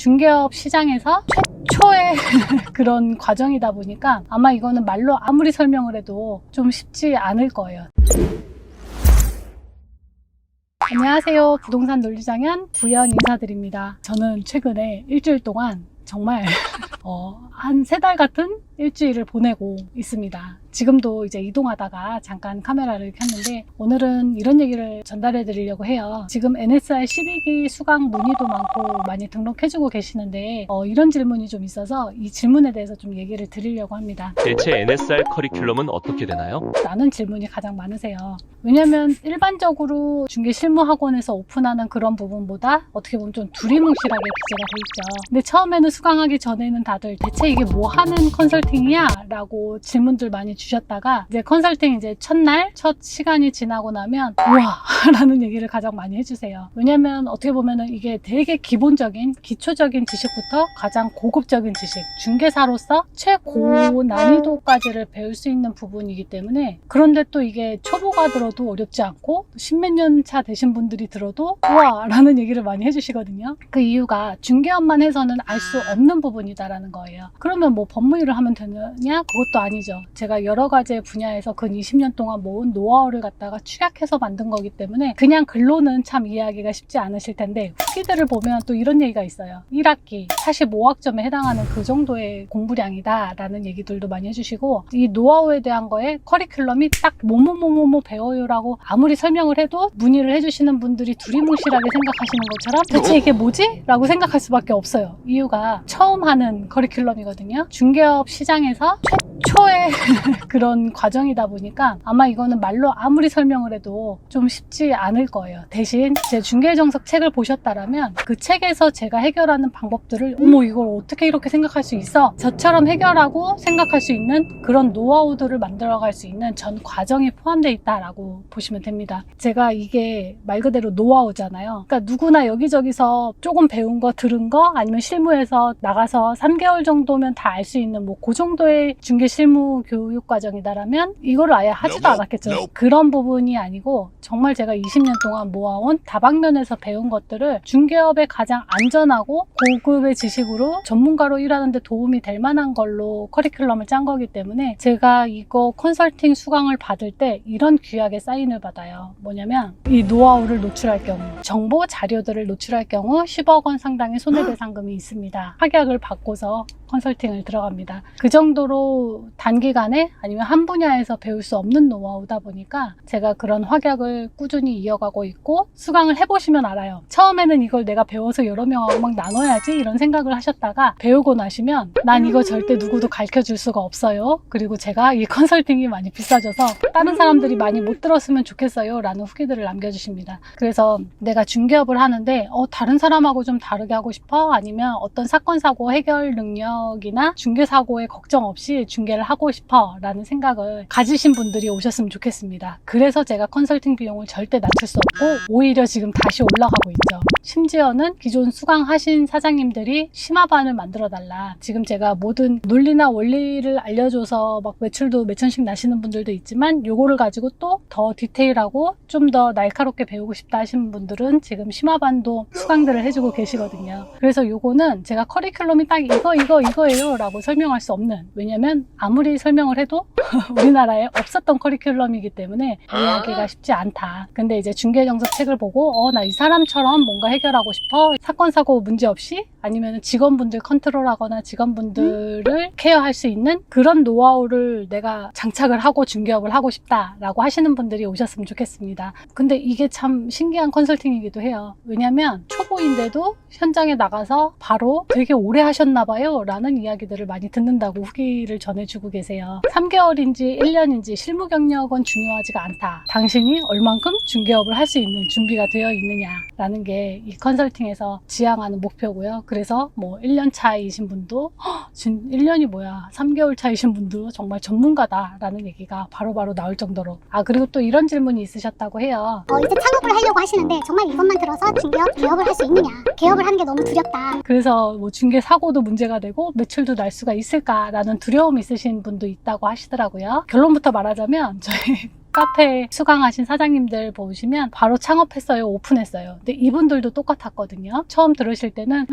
중개업 시장에서 최초의 그런 과정이다 보니까 아마 이거는 말로 아무리 설명을 해도 좀 쉽지 않을 거예요. 안녕하세요. 부동산 논리장연 부연 인사드립니다. 저는 최근에 일주일 동안 정말 한 3달 같은 일주일을 보내고 있습니다. 지금도 이제 이동하다가 잠깐 카메라를 켰는데 오늘은 이런 얘기를 전달해 드리려고 해요. 지금 NSR 12기 수강 문의도 많고 많이 등록해주고 계시는데 이런 질문이 좀 있어서 이 질문에 대해서 좀 얘기를 드리려고 합니다. 대체 NSR 커리큘럼은 어떻게 되나요? 라는 질문이 가장 많으세요. 왜냐면 일반적으로 중개실무학원에서 오픈하는 그런 부분보다 어떻게 보면 좀 두리뭉실하게 기재가 돼 있죠. 근데 처음에는 수강하기 전에는 다들 대체 이게 뭐 하는 컨설팅이야? 라고 질문들 많이 주셨다가 이제 컨설팅 이제 첫날, 첫 시간이 지나고 나면 우와! 라는 얘기를 가장 많이 해주세요. 왜냐면 어떻게 보면은 이게 되게 기본적인, 기초적인 지식부터 가장 고급적인 지식, 중개사로서 최고 난이도까지를 배울 수 있는 부분이기 때문에 그런데 또 이게 초보가 들어도 어렵지 않고 십몇 년 차 되신 분들이 들어도 우와! 라는 얘기를 많이 해주시거든요. 그 이유가 중개업만 해서는 알 수 없는 부분이다라는 거예요. 그러면 뭐 법무일을 하면 되느냐? 그것도 아니죠. 제가 여러 가지 분야에서 근 20년 동안 모은 노하우를 갖다가 축약해서 만든 거기 때문에 그냥 글로는 참 이해하기가 쉽지 않으실 텐데 후기들을 보면 또 이런 얘기가 있어요. 1학기 45학점에 해당하는 그 정도의 공부량이다 라는 얘기들도 많이 해주시고 이 노하우에 대한 거에 커리큘럼이 딱 뭐뭐뭐뭐 배워요라고 아무리 설명을 해도 문의를 해주시는 분들이 두리뭉실하게 생각하시는 것처럼 대체 이게 뭐지? 라고 생각할 수밖에 없어요. 이유가 처음 하는 커리큘럼이거든요. 중개업 시장에서 최초의 그런 과정이다 보니까 아마 이거는 말로 아무리 설명을 해도 좀 쉽지 않을 거예요. 대신 제 중개정석 책을 보셨다라면 그 책에서 제가 해결하는 방법들을 어머 이걸 어떻게 이렇게 생각할 수 있어? 저처럼 해결하고 생각할 수 있는 그런 노하우들을 만들어갈 수 있는 전 과정이 포함되어 있다라고 보시면 됩니다. 제가 이게 말 그대로 노하우잖아요. 그러니까 누구나 여기저기서 조금 배운 거 들은 거 아니면 실무에서 나가서 3개월 정도면 다 알 수 있는 뭐 그 정도의 중개 실무 교육 과정이다라면 이거를 아예 하지도 않았겠죠. 그런 부분이 아니고 정말 제가 20년 동안 모아온 다방면에서 배운 것들을 중개업의 가장 안전하고 고급의 지식으로 전문가로 일하는데 도움이 될 만한 걸로 커리큘럼을 짠 거기 때문에 제가 이거 컨설팅 수강을 받을 때 이런 규약의 사인을 받아요. 뭐냐면 이 노하우를 노출할 경우 정보 자료들을 노출할 경우 10억 원 상당의 손해배상금이 있습니다. 확약을 받고서 컨설팅을 들어갑니다. 그 정도로 단기간에 아니면 한 분야에서 배울 수 없는 노하우다 보니까 제가 그런 확약을 꾸준히 이어가고 있고 수강을 해보시면 알아요. 처음에는 이걸 내가 배워서 여러 명하고 막 나눠야지 이런 생각을 하셨다가 배우고 나시면 난 이거 절대 누구도 가르쳐줄 수가 없어요. 그리고 제가 이 컨설팅이 많이 비싸져서 다른 사람들이 많이 못 들었으면 좋겠어요 라는 후기들을 남겨주십니다. 그래서 내가 중개업을 하는데 다른 사람하고 좀 다르게 하고 싶어? 아니면 어떤 사건 사고 해결 능력이나 중개사고에 걱정 없이 중개를 하고 싶어 라는 생각을 가지신 분들이 오셨으면 좋겠습니다. 그래서 제가 컨설팅 비용을 절대 낮출 수 없고 오히려 지금 다시 올라가고 있죠. 심지어는 기존 수강하신 사장님들이 심화반을 만들어 달라. 지금 제가 모든 논리나 원리를 알려줘서 막 매출도 몇천씩 나시는 분들도 있지만 요거를 가지고 또 더 디테일하고 좀 더 날카롭게 배우고 싶다 하시는 분들은 지금 심화반도 수강들을 해주고 계시거든요. 그래서 요거는 제가 커리큘럼이 딱 이거예요 라고 설명할 수 없는, 왜냐면 아무리 설명을 해도 우리나라에 없었던 커리큘럼이기 때문에 이해하기가 쉽지 않다. 근데 이제 중개정석 책을 보고 나 이 사람처럼 뭔가 해결하고 싶어, 사건 사고 문제 없이 아니면 직원분들 컨트롤하거나 직원분들을 케어할 수 있는 그런 노하우를 내가 장착을 하고 중개업을 하고 싶다라고 하시는 분들이 오셨으면 좋겠습니다. 근데 이게 참 신기한 컨설팅이기도 해요. 왜냐면 초보인데도 현장에 나가서 바로 되게 오래 하셨나 봐요 라는 이야기들을 많이 듣는다고 후기를 전해주고 계세요. 3개월인지 1년인지 실무 경력은 중요하지가 않다. 당신이 얼만큼 중개업을 할 수 있는 준비가 되어 있느냐라는 게 이 컨설팅에서 지향하는 목표고요. 그래서 뭐 1년 차이신 분도 1년이 뭐야 3개월 차이신 분도 정말 전문가다라는 얘기가 바로바로 나올 정도로. 그리고 또 이런 질문이 있으셨다고 해요. 이제 창업을 하려고 하시는데 정말 이것만 들어서 중개업 개업을 할 수 있느냐, 개업을 하는 게 너무 두렵다. 그래서 뭐 중개 사고도 문제가 되고 매출도 날 수가 있을까라는 두려움이 있으신 분도 있다고 하시더라고요. 결론부터 말하자면 저희 카페 수강하신 사장님들 보시면 바로 창업했어요, 오픈했어요. 근데 이분들도 똑같았거든요. 처음 들으실 때는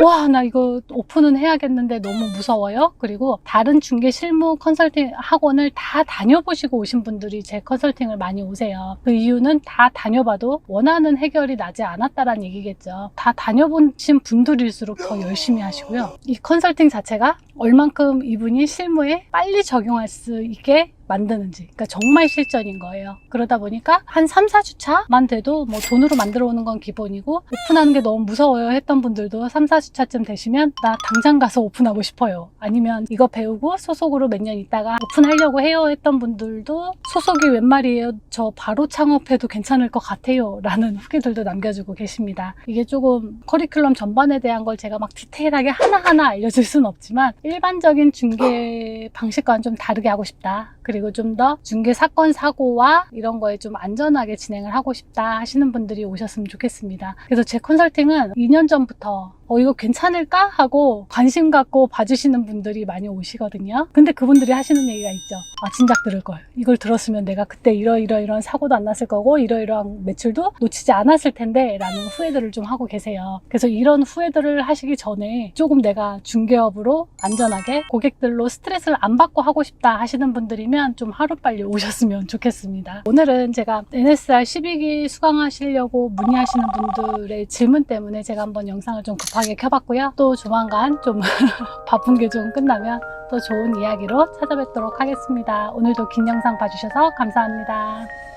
와, 나 이거 오픈은 해야겠는데 너무 무서워요. 그리고 다른 중개 실무 컨설팅 학원을 다 다녀보시고 오신 분들이 제 컨설팅을 많이 오세요. 그 이유는 다 다녀봐도 원하는 해결이 나지 않았다라는 얘기겠죠. 다 다녀보신 분들일수록 더 열심히 하시고요. 이 컨설팅 자체가 얼만큼 이분이 실무에 빨리 적용할 수 있게 만드는지, 그러니까 정말 실전인 거예요. 그러다 보니까 한 3, 4주차만 돼도 뭐 돈으로 만들어 오는 건 기본이고, 오픈하는 게 너무 무서워요 했던 분들도 3, 4주차쯤 되시면 나 당장 가서 오픈하고 싶어요, 아니면 이거 배우고 소속으로 몇 년 있다가 오픈하려고 해요 했던 분들도 소속이 웬 말이에요, 저 바로 창업해도 괜찮을 것 같아요 라는 후기들도 남겨주고 계십니다. 이게 조금 커리큘럼 전반에 대한 걸 제가 막 디테일하게 하나하나 알려줄 수는 없지만 일반적인 중개 방식과는 좀 다르게 하고 싶다, 그리고 좀 더 중개 사건 사고와 이런 거에 좀 안전하게 진행을 하고 싶다 하시는 분들이 오셨으면 좋겠습니다. 그래서 제 컨설팅은 2년 전부터 이거 괜찮을까? 하고 관심 갖고 봐주시는 분들이 많이 오시거든요. 근데 그분들이 하시는 얘기가 있죠. 아, 진작 들을 걸. 이걸 들었으면 내가 그때 이러이러이런 사고도 안 났을 거고 이러이러한 매출도 놓치지 않았을 텐데 라는 후회들을 좀 하고 계세요. 그래서 이런 후회들을 하시기 전에 조금 내가 중개업으로 안전하게 고객들로 스트레스를 안 받고 하고 싶다 하시는 분들이면 좀 하루빨리 오셨으면 좋겠습니다. 오늘은 제가 NSR 12기 수강하시려고 문의하시는 분들의 질문 때문에 제가 한번 영상을 좀 급하게 켜봤고요. 또 조만간 좀 바쁜 게 좀 끝나면 또 좋은 이야기로 찾아뵙도록 하겠습니다. 오늘도 긴 영상 봐주셔서 감사합니다.